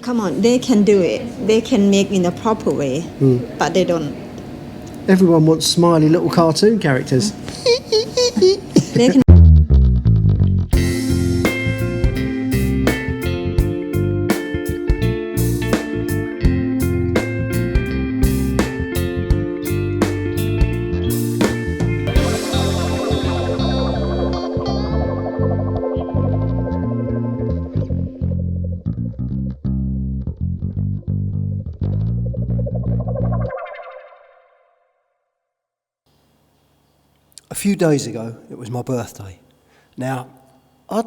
Come on, they can do it. They can make in a proper way, but they don't. Everyone wants smiley little cartoon characters. They can. A few days ago, it was my birthday. Now, I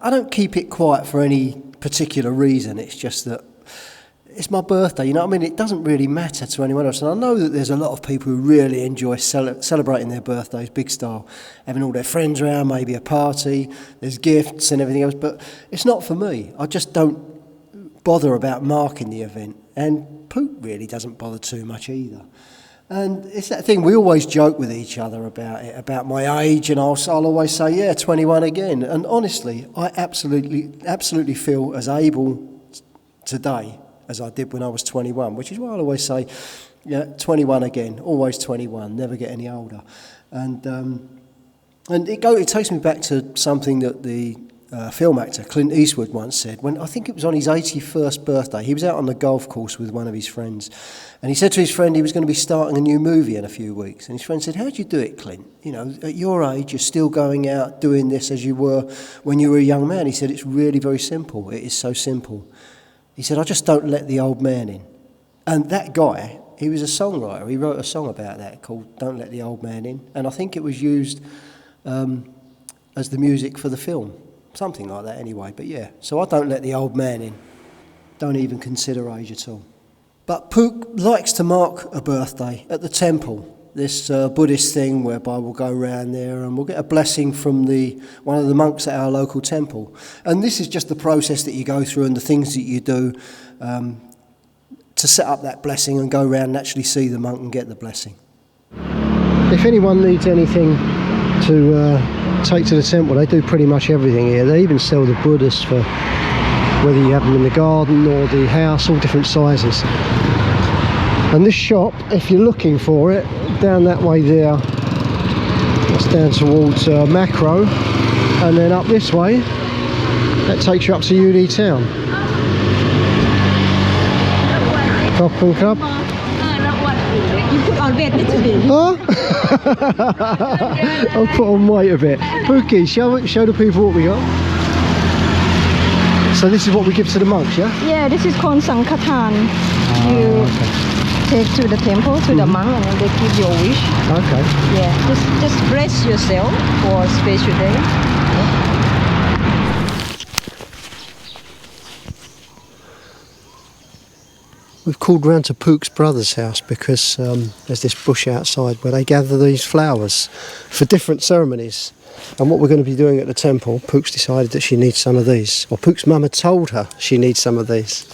don't keep it quiet for any particular reason. It's just that it's my birthday, you know what I mean? It doesn't really matter to anyone else. And I know that there's a lot of people who really enjoy celebrating their birthdays, big style, having all their friends around, maybe a party, there's gifts and everything else. But it's not for me. I just don't bother about marking the event. And Pook really doesn't bother too much either. And it's that thing, we always joke with each other about it, about my age, and I'll always say, yeah, 21 again. And honestly, I absolutely feel as able today as I did when I was 21, which is why I'll always say, yeah, 21 again, always 21, never get any older. And it takes me back to something that the film actor Clint Eastwood once said, when I think it was on his 81st birthday. He was out on the golf course with one of his friends, and he said to his friend he was going to be starting a new movie in a few weeks. And his friend said, "How'd you do it, Clint? You know, at your age, you're still going out doing this as you were when you were a young man." He said, "It's really very simple. It is so simple." He said, "I just don't let the old man in." And that guy, he was a songwriter. He wrote a song about that called "Don't Let the Old Man In," and I think it was used as the music for the film. Something like that anyway, but yeah. So I don't let the old man in. Don't even consider age at all. But Pook likes to mark a birthday at the temple, this Buddhist thing whereby we'll go around there and we'll get a blessing from one of the monks at our local temple. And this is just the process that you go through and the things that you do to set up that blessing and go around and actually see the monk and get the blessing. If anyone needs anything to take to the temple, they do pretty much everything here. They even sell the Buddhas for whether you have them in the garden or the house, all different sizes. And this shop, if you're looking for it, down that way there, that's down towards Macro, and then up this way, that takes you up to UD Town. Coffin Club. On weight a little bit. Huh? I'll put on weight a bit. Pookie, show the people what we got. So this is what we give to the monks, yeah? Yeah, this is called Sankatan. You take to the temple, to the monk, and then they give you a wish. Okay. Yeah, just bless yourself for a special day. Yeah. We've called round to Pook's brother's house because there's this bush outside where they gather these flowers for different ceremonies. And what we're going to be doing at the temple, Pook's decided that she needs some of these. Or Pook's mum had told her she needs some of these.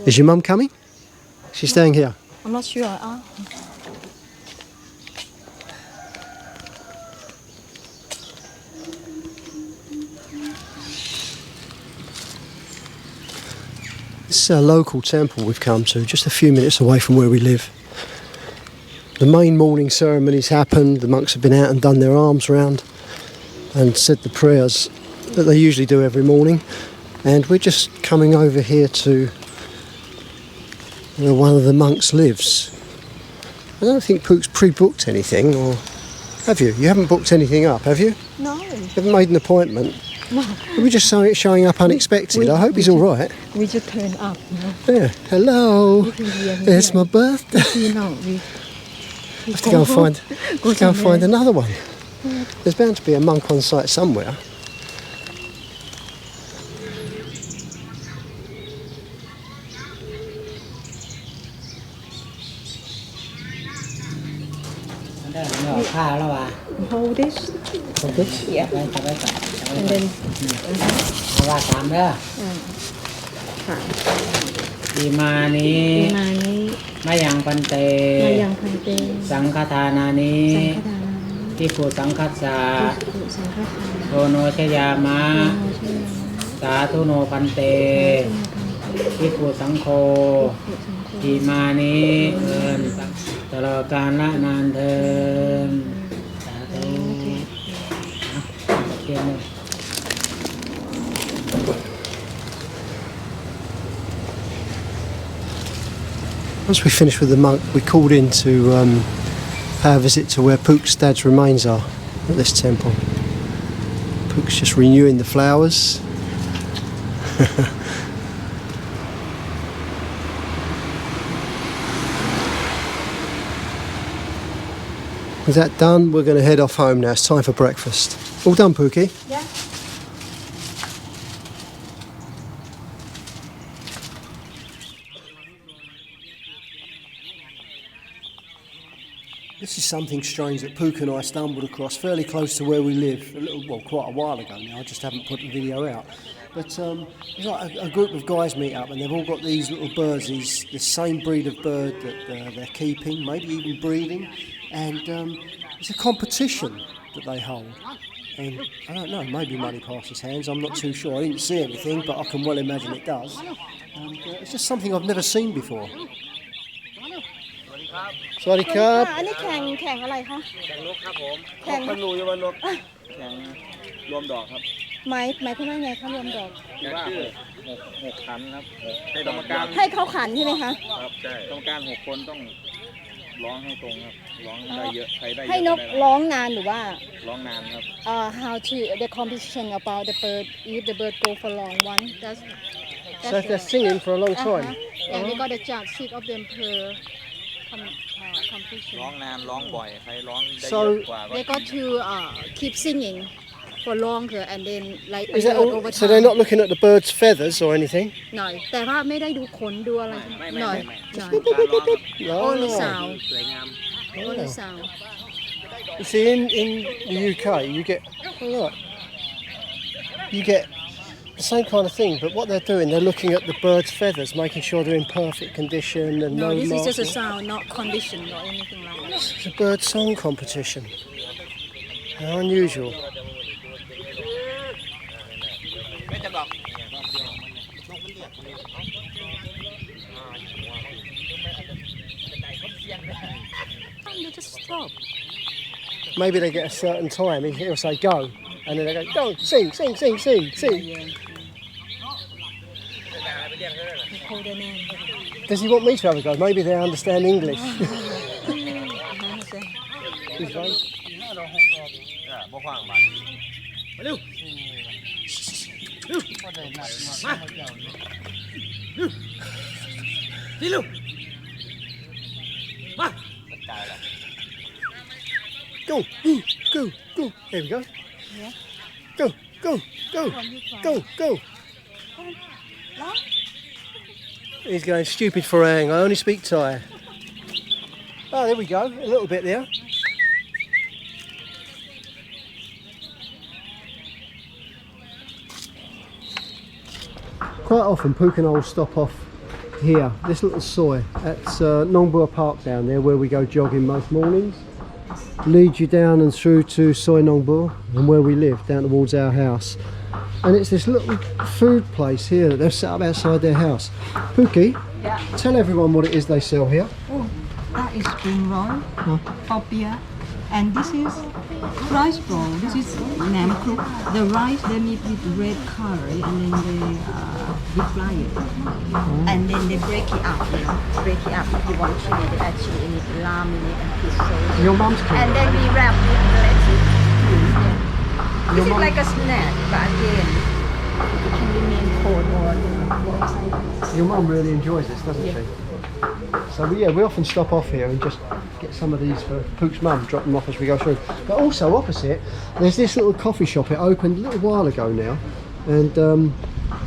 Is your mum coming? She's staying here? I'm not sure. This is a local temple we've come to, just a few minutes away from where we live. The main morning ceremonies happened, the monks have been out and done their arms round and said the prayers that they usually do every morning, and we're just coming over here to where one of the monks lives. I don't think Pook's pre-booked anything, or have you? You haven't booked anything up, have you? No. You haven't made an appointment? No. We're just showing up unexpected. I hope he's all right. We just turn up, you know. Yeah. Hello. It's my birthday. You know, I have to go and find another one. There's bound to be a monk on site somewhere. Hold this. Hold this? Yeah. And then. ว่าตามเด้ออิมานิมายังปันเตสังฆทานานิ ทิปุสังคัสสะ สุสังฆทาน โทโนชยามะ สาธุโนพันเต ทิปุสังโฆอิมานิตลอดกาลละนานเทินสาธุเทียนเลย Once we finished with the monk, we called in to pay a visit to where Pook's dad's remains are at this temple. Pook's just renewing the flowers. With that done, we're going to head off home now. It's time for breakfast. All done, Pookie? Yeah. This is something strange that Pook and I stumbled across fairly close to where we live, quite a while ago now. I just haven't put the video out. But it's like a group of guys meet up and they've all got these little birds, this same breed of bird that they're keeping, maybe even breeding. And it's a competition that they hold. And I don't know, maybe money passes hands, I'm not too sure. I didn't see anything, but I can well imagine it does. And it's just something I've never seen before. สวัสดีครับ อันนี้แข่งอะไรคะ แข่งนกครับผม แข่ง คนรู้อยู่ว่านกแข่งรวมดอกครับ หมายความว่าไงคะรวมดอก คือว่าหกขันครับให้กรรมการ ให้เขาขันใช่ไหมคะ ครับใช่กรรมการ6 คนต้องร้องให้ตรงครับร้องได้เยอะใครได้เยอะ ให้นก ได้ ร้องนานหรือว่า ร้องนานครับ how to the competition about the bird if the bird go for long one So if they're singing for a long time, and we got a judge 6 of them per competition ร้องนานร้องบ่อยใครร้องได้เย So- อะกว่าก็ they got to keep singing for longer and then like is that alert all, over so they're time not looking at the bird's feathers or anything? หน่อยแต่ว่าไม่ได้ดูขนดูอะไร ไม่ หน่อย การ หน่อย ร้องครับ only sound สวยงาม only sound You see, in the UK, you get the same kind of thing, but what they're doing, they're looking at the bird's feathers, making sure they're in perfect condition and no no this is just a marking. sound not condition or anything like that It's a bird song competition. How unusual. you just stop Maybe they get a certain time, he'll say go, and then they go, go, sing, sing, sing, sing, sing. hold their name Does he want me to have a go? Maybe they understand English. He's right. บ่ขวางบ้านมาเร็วนี่ลูกมา Go, go, go. Here we go. Yeah. Go, go, go, go, go. He's going stupid Farang. I only speak Thai. Oh, there we go. A little bit there. Quite often, Pook and I will stop off here, this little soy. That's Nong Bua Park down there, where we go jogging most mornings. Leads you down and through to Soi Nong Bua, and where we live, down towards our house. And it's this little food place here that they've set up outside their house. Pookie, yeah tell everyone what it is they sell here. oh that is spring roll popia and this is rice roll this is lamb cook the rice they make with red curry and then they deep fry it and then they break it up break it up if you want chili they add chili in it lamb in it and fish sauce Your mum's cooking. and then we wrap with lettuce this Your is mum- like a snack but again it can remain cold or warm side. Your mum really enjoys this, doesn't she? So we often stop off here and just get some of these for Pook's mum, drop them off as we go through. But also opposite, there's this little coffee shop. It opened a little while ago now, and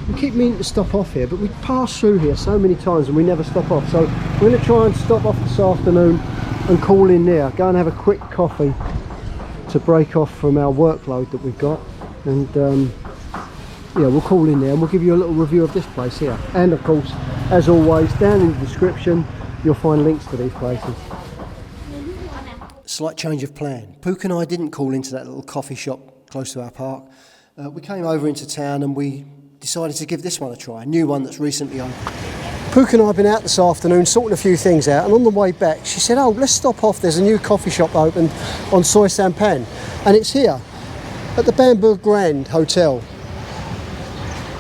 we keep meaning to stop off here, but we pass through here so many times and we never stop off. So we're going to try and stop off this afternoon and call in there, go and have a quick coffee to break off from our workload that we've got, and yeah, we'll call in there and we'll give you a little review of this place here. And of course, as always, down in the description you'll find links to these places. slight change of plan. Pook and I didn't call into that little coffee shop close to our park. We came over into town and we decided to give this one a try, a new one that's recently opened. Pook and I have been out this afternoon sorting a few things out, and on the way back she said, oh, let's stop off, there's a new coffee shop opened on Soi Sampan, and it's here at the Bamboo Grand Hotel.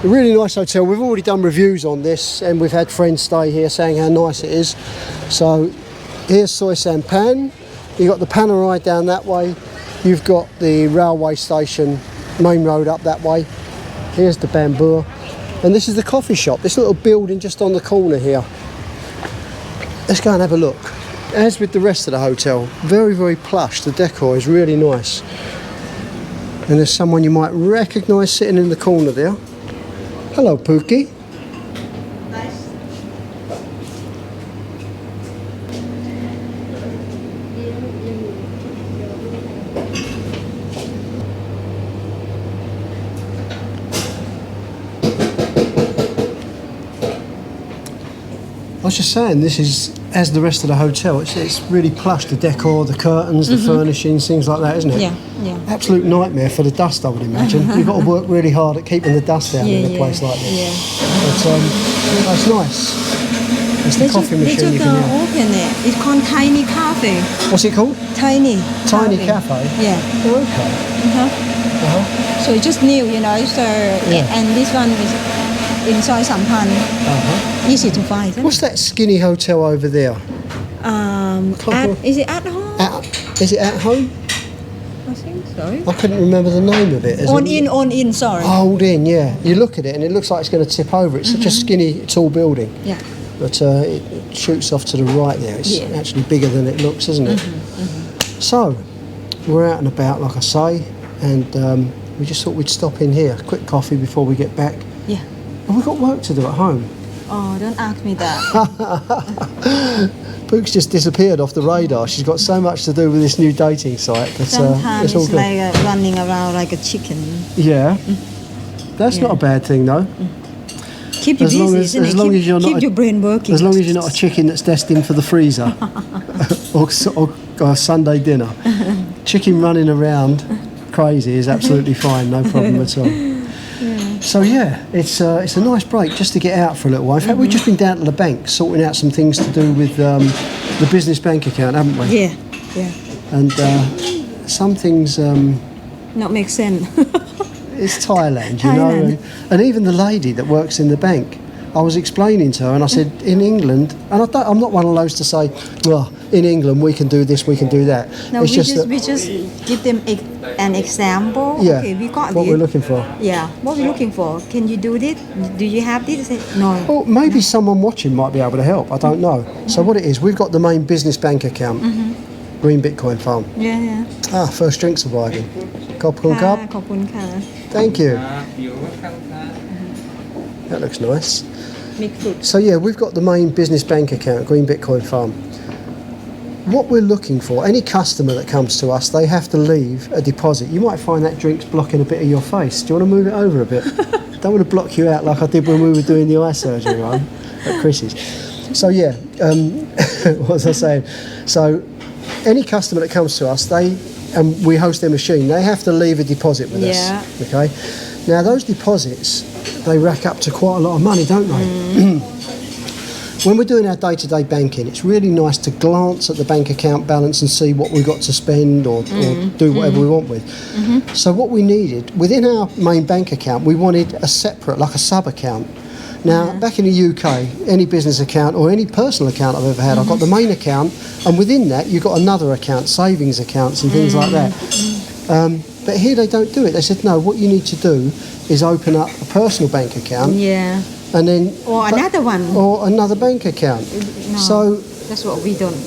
A really nice hotel. We've already done reviews on this and we've had friends stay here saying how nice it is. So here's Soi Sampan. You've got the Panerai down that way. You've got the railway station, main road up that way. Here's the Bamboo. And this is the coffee shop, this little building just on the corner here. Let's go and have a look. As with the rest of the hotel, very, very plush. The decor is really nice. And there's someone you might recognise sitting in the corner there. Hello, Pookie. I was just saying, this is, as the rest of the hotel, it's really plush, the decor, the curtains, the furnishings, things like that, isn't it? Yeah, yeah. Absolute nightmare for the dust, I would imagine. You've got to work really hard at keeping the dust out in a place like this. Yeah. But it's nice. It's the coffee machine you can have. Open it. It's called Tiny Cafe. What's it called? Tiny Cafe? Yeah. Oh, okay. So it's just new, you know. So and this one is in Soi Sampan. Easy to find. Isn't What's that skinny hotel over there? Is it at home? Is it at home? I think so. I couldn't remember the name of it. On in, sorry. Old Inn, yeah. You look at it and it looks like it's going to tip over. It's such a skinny, tall building. Yeah. But it shoots off to the right there. It's actually bigger than it looks, isn't it? So, we're out and about, like I say, and we just thought we'd stop in here. Quick coffee before we get back. Yeah. And we've got work to do at home. Oh, don't ask me that. Pook's just disappeared off the radar. She's got so much to do with this new dating site. But, Sometimes it's all it's good. like running around like a chicken. Yeah. That's not a bad thing, though. Keep you busy, isn't it? Keep your brain working. As long as you're not a chicken that's destined for the freezer or Sunday dinner. Chicken running around crazy is absolutely fine, no problem at all. So it's a nice break just to get out for a little while. In fact, we've just been down to the bank sorting out some things to do with the business bank account, haven't we? Yeah. And some things... not make sense. It's Thailand, you know, and even the lady that works in the bank, I was explaining to her, and I said, in England, and I'm not one of those to say, well, in England we can do this, we can do that. No, it's we just give them an example. Yeah, Okay, we got what this. we're looking for. Yeah, what we're looking for. Can you do this? Do you have this? No. Well, maybe someone watching might be able to help. I don't know. So what it is, we've got the main business bank account, Green Bitcoin Farm. Yeah. First drink surviving. Khop khun kap. ขอบคุณค่ะ Thank you. That looks nice. Mix fruit. So we've got the main business bank account, Green Bitcoin Farm. What we're looking for, any customer that comes to us, they have to leave a deposit. You might find that drink's blocking a bit of your face. Do you want to move it over a bit? Don't want to block you out like I did when we were doing the eye surgery one at Chris's. So what was I saying? So any customer that comes to us, and we host their machine, they have to leave a deposit with us. Okay. Now those deposits, they rack up to quite a lot of money, don't they? When we're doing our day-to-day banking, it's really nice to glance at the bank account balance and see what we've got to spend or do whatever we want with. So what we needed, within our main bank account, we wanted a separate, like a sub-account. Now, back in the UK, any business account or any personal account I've ever had, I've got the main account, and within that you've got another account, savings accounts and things like that. But here they don't do it. They said, no, what you need to do is open up a personal bank account. Yeah. And then... Or another one. Or another bank account. No, so... That's what we don't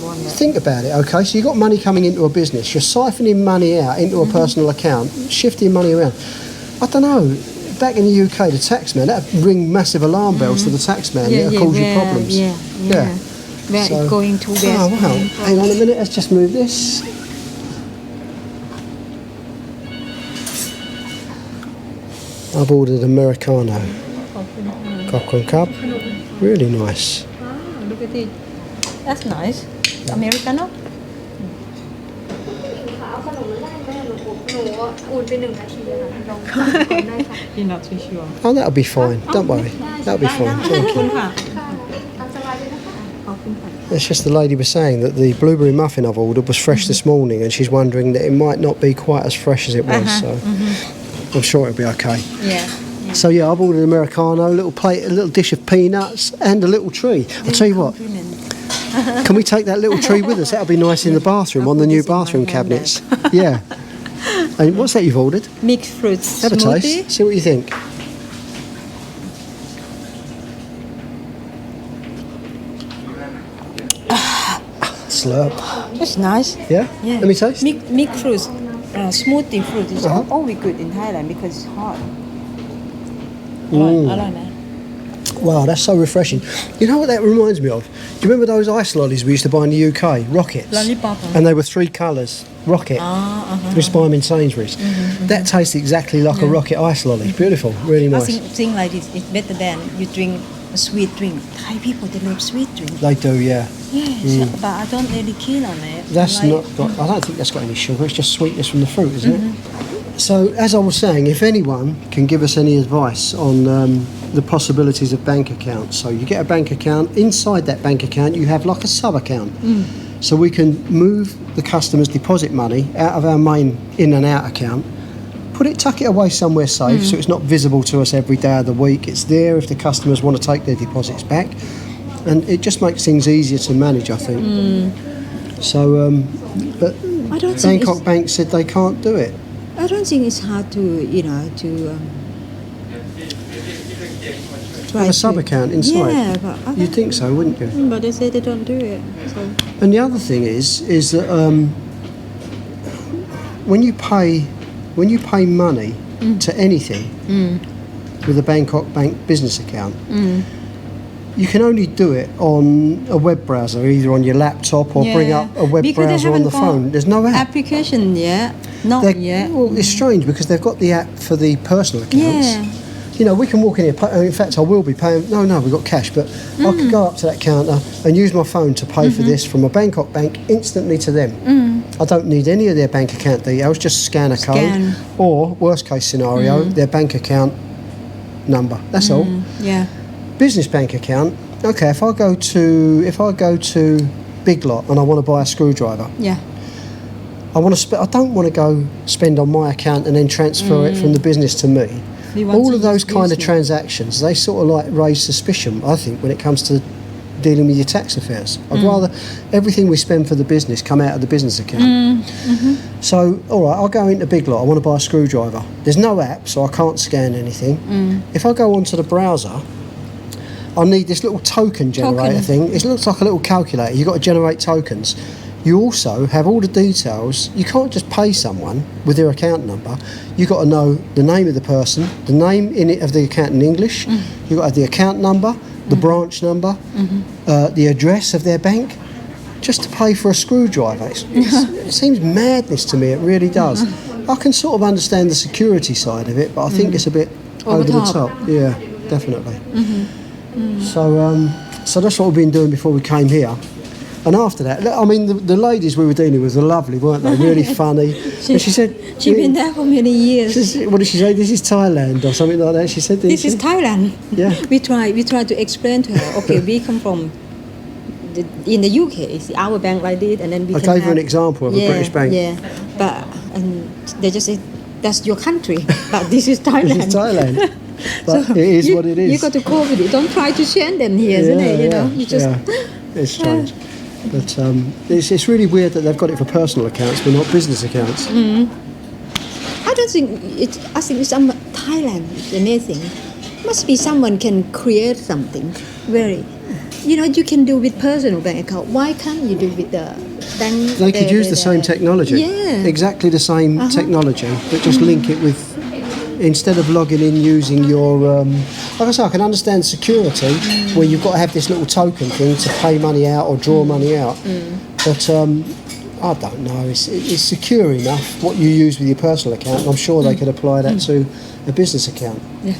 want. Think about it, okay? So you've got money coming into a business. You're siphoning money out into a personal account, shifting money around. I don't know. Back in the UK, the taxman, that would ring massive alarm bells to the taxman. It'll cause you problems. Where it's going to be. Oh, wow. Hang on a minute, let's just move this. I've ordered Americano. Khop khun kap. Really nice. Look at it. That's nice. Americano. หนูอุ่นไป1 นาทีค่ะลองก่อนได้ค่ะ You're not too sure. Oh, that'll be fine. Don't worry. That'll be fine. ขอบคุณค่ะ ตามสบายเลยนะคะ ขอบคุณค่ะ It's just the lady was saying that the blueberry muffin I've ordered was fresh this morning, and she's wondering that it might not be quite as fresh as it was. So I'm sure it'll be okay. Yeah. So yeah, I've ordered an Americano, a little plate, a little dish of peanuts, and a little tree. I'll tell you what. Can we take that little tree with us? That'll be nice in the bathroom, on the new bathroom cabinets. Yeah. And what's that you've ordered? Mixed fruit Have a smoothie. taste. See what you think. Slurp. It's nice. Yeah? Yeah. Let me taste. Mixed fruit, smoothie fruit is Uh-huh. always good in Thailand because it's hot. อ Mm. ร่อยไหม Wow, that's so refreshing. You know what that reminds me of? Do you remember those ice lollies we used to buy in the UK? Rockets. Lollipop. And they were 3 colours. Rocket. We used to buy them in Sainsbury's. That tastes exactly like a rocket ice lolly. Beautiful. Really I nice. think like this is better than you drink a sweet drink. Thai people they love sweet drink. They do, yeah. Yes, but I don't really keen on it. That's Like- not got, I don't think that's got any sugar. It's just sweetness from the fruit, isn't it? So, as I was saying, if anyone can give us any advice on the possibilities of bank accounts, so you get a bank account, inside that bank account you have like a sub-account. So we can move the customer's deposit money out of our main in and out account, tuck it away somewhere safe so it's not visible to us every day of the week. It's there if the customers want to take their deposits back. And it just makes things easier to manage, I think. So, but I don't think Bangkok Bank said they can't do it. I don't think it's hard to try Have a to- sub-account inside. Yeah, but You'd think so, wouldn't you? but they say they don't do it. So And the other thing is that when you pay money to anything with a Bangkok Bank business account, you can only do it on a web browser, either on your laptop or bring up a web Because they browser on haven't the got phone. There's no app. application yet. Not yet. Well, it's strange because they've got the app for the personal accounts. Yeah. You know, we can walk in here. In fact, I will be paying. No, we've got cash, but I could go up to that counter and use my phone to pay for this from a Bangkok bank instantly to them. I don't need any of their bank account details. Just scan a code, Scan. or worst case scenario, their bank account number. That's all. Yeah. Business bank account. Okay, if I go to Big Lot and I want to buy a screwdriver, Yeah. I don't want to go spend on my account and then transfer it from the business to me. We want All to of those use kind of business. transactions, they sort of like raise suspicion, I think, when it comes to dealing with your tax affairs. I'd rather everything we spend for the business come out of the business account. So, all right, I'll go into Big Lot. I want to buy a screwdriver. There's no app, so I can't scan anything. If I go onto the browser, I need this little token generator thing. It looks like a little calculator. You've got to generate tokens. You also have all the details. You can't just pay someone with their account number. You've got to know the name of the person, the name in it of the account in English. You've got to have the account number, the branch number, the address of their bank, just to pay for a screwdriver. It seems madness to me. It really does. I can sort of understand the security side of it, but I think it's a bit over the top. Yeah, definitely. So that's what we've been doing before we came here. And after that, I mean, the ladies we were dealing with were lovely, weren't they? Really funny. And she said, She's been there for many years. what did she say? This is Thailand or something like that. She said, This is Thailand. Yeah. We try to explain to her. Okay, we come from in the UK. It's our bank like this, and then we I can gave her an have- example of a British bank. Yeah, but and they just say that's your country, but this is Thailand. This is Thailand. But it is what it is. You got to cope with it. Don't try to change them here, isn't it? You know, you just. It's strange. But it's really weird that they've got it for personal accounts but not business accounts. I don't think it. I think some Thailand is amazing. Must be someone can create something very. You know, you can do with personal bank account. Why can't you do with the bank? They could use the same technology. Yeah. Exactly the same technology, but just link it with, instead of logging in using your, like I say, I can understand security where you've got to have this little token thing to pay money out or draw money out. But I don't know, it's secure enough what you use with your personal account, and I'm sure they could apply that to a business account. Yeah.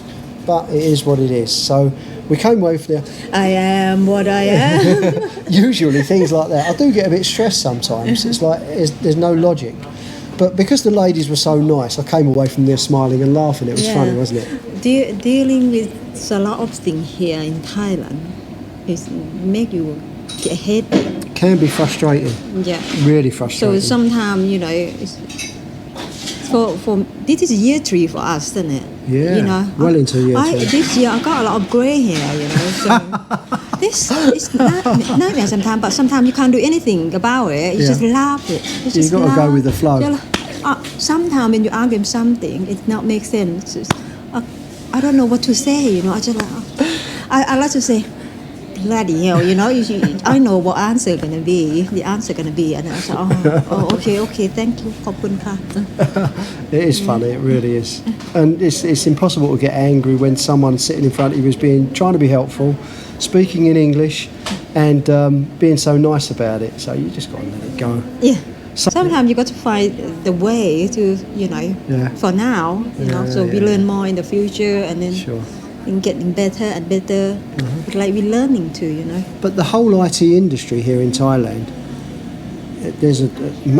But it is what it is. So we came away from there. I am what I am. Usually things like that, I do get a bit stressed sometimes. It's like there's no logic. But because the ladies were so nice, I came away from there smiling and laughing. It was funny, wasn't it? Dealing with a lot of things here in Thailand is make you get headache. Can be frustrating. Yeah. Really So frustrating. sometimes, it's, for this is year 3 for us, isn't it? Yeah, well into year 3. This year I got a lot of grey hair, So this is nightmare sometimes, but sometimes you can't do anything about it. You Yeah. just laugh it. You've got to go with the flow. Sometimes when you ask them something, it not make sense. I don't know what to say. I just like I like to say, bloody hell, I know what answer gonna be. The answer gonna be, and I say, okay, thank you, ขอบคุณค่ะ It is funny, it really is. And it's impossible to get angry when someone sitting in front of you is trying to be helpful, speaking in English, and being so nice about it. So you just got to let it go. Yeah. Sometimes you got to find the way to, Yeah. for now, so we yeah. learn more in the future, and then Sure. in getting better and better. It's like we're learning too, But the whole IT industry here in Thailand, there's a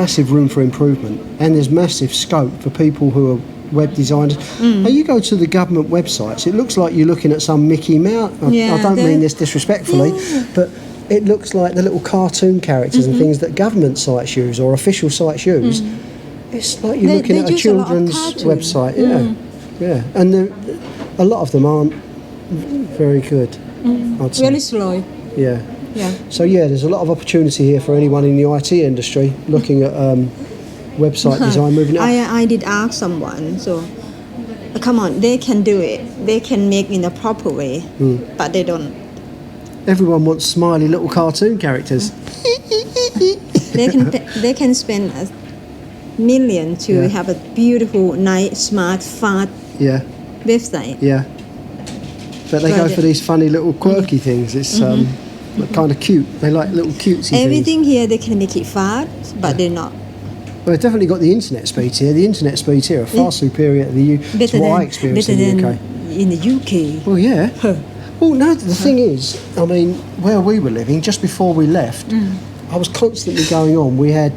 massive room for improvement, and there's massive scope for people who are web designers. Now you go to the government websites, it looks like you're looking at some Mickey Mouse. I don't mean this disrespectfully, but it looks like the little cartoon characters and things that government sites use or official sites use. It's like you're looking at a use a lot of children's cartoon. website. Yeah. And a lot of them aren't very good, I'd say. Really slow. Yeah. Yeah. So there's a lot of opportunity here for anyone in the IT industry looking at website design, moving it up. I did ask someone, so come on, they can do it. They can make in a proper way, but they don't. Everyone wants smiley little cartoon characters. They can spend $1 million to Yeah. have a beautiful, nice, smart, fast Yeah, website. yeah. But they go Right. for these funny little quirky things. It's kind of cute. They like little cutesy things. Everything here they can make it fast, but they're not. Well, they've definitely got the internet speeds here. The internet speeds here are far superior to to Better what I than, experienced better in the than UK. in the UK. Well, yeah. Well, no, the thing is, I mean, where we were living, just before we left, I was constantly going on. We had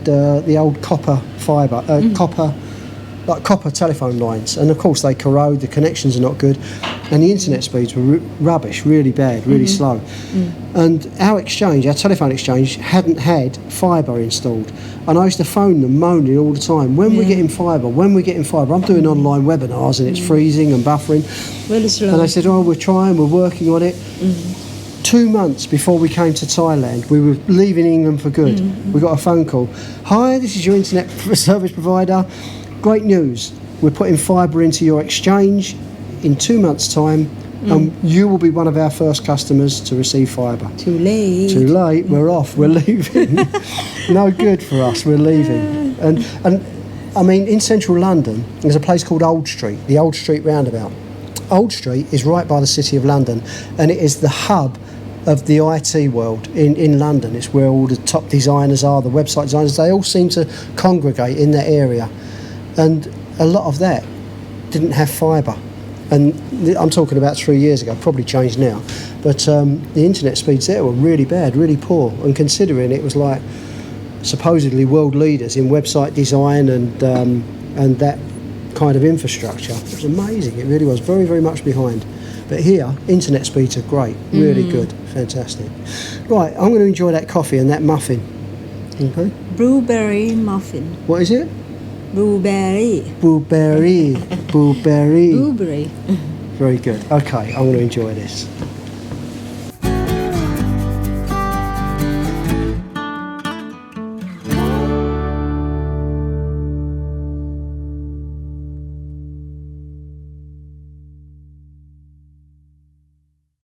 the old copper fibre, copper telephone lines, and of course they corrode, the connections are not good, and the internet speeds were rubbish, really bad, really slow. And our telephone exchange hadn't had fibre installed, and I used to phone them moaning all the time, when we're getting fibre, I'm doing online webinars and it's freezing and buffering. Really slow. And they said, we're trying, we're working on it. 2 months before we came to Thailand, we were leaving England for good. We got a phone call. Hi, this is your internet service provider. Great news. We're putting fibre into your exchange in 2 months' time, and you will be one of our first customers to receive fibre. Too late. Too late, we're off, we're leaving. No good for us, we're leaving. And I mean, in central London, there's a place called Old Street, the Old Street roundabout. Old Street is right by the City of London, and it is the hub of the IT world in London. It's where all the top designers are, the website designers, they all seem to congregate in that area. And a lot of that didn't have fibre. And I'm talking about 3 years ago, probably changed now. But the internet speeds there were really bad, really poor. And considering it was like supposedly world leaders in website design and that kind of infrastructure, it was amazing. It really was very, very much behind. But here, internet speeds are great, really good, fantastic. Right, I'm going to enjoy that coffee and that muffin. Okay. Blueberry muffin. What is it? Blueberry. Blueberry. Blueberry. Very good. Okay, I'm going to enjoy this.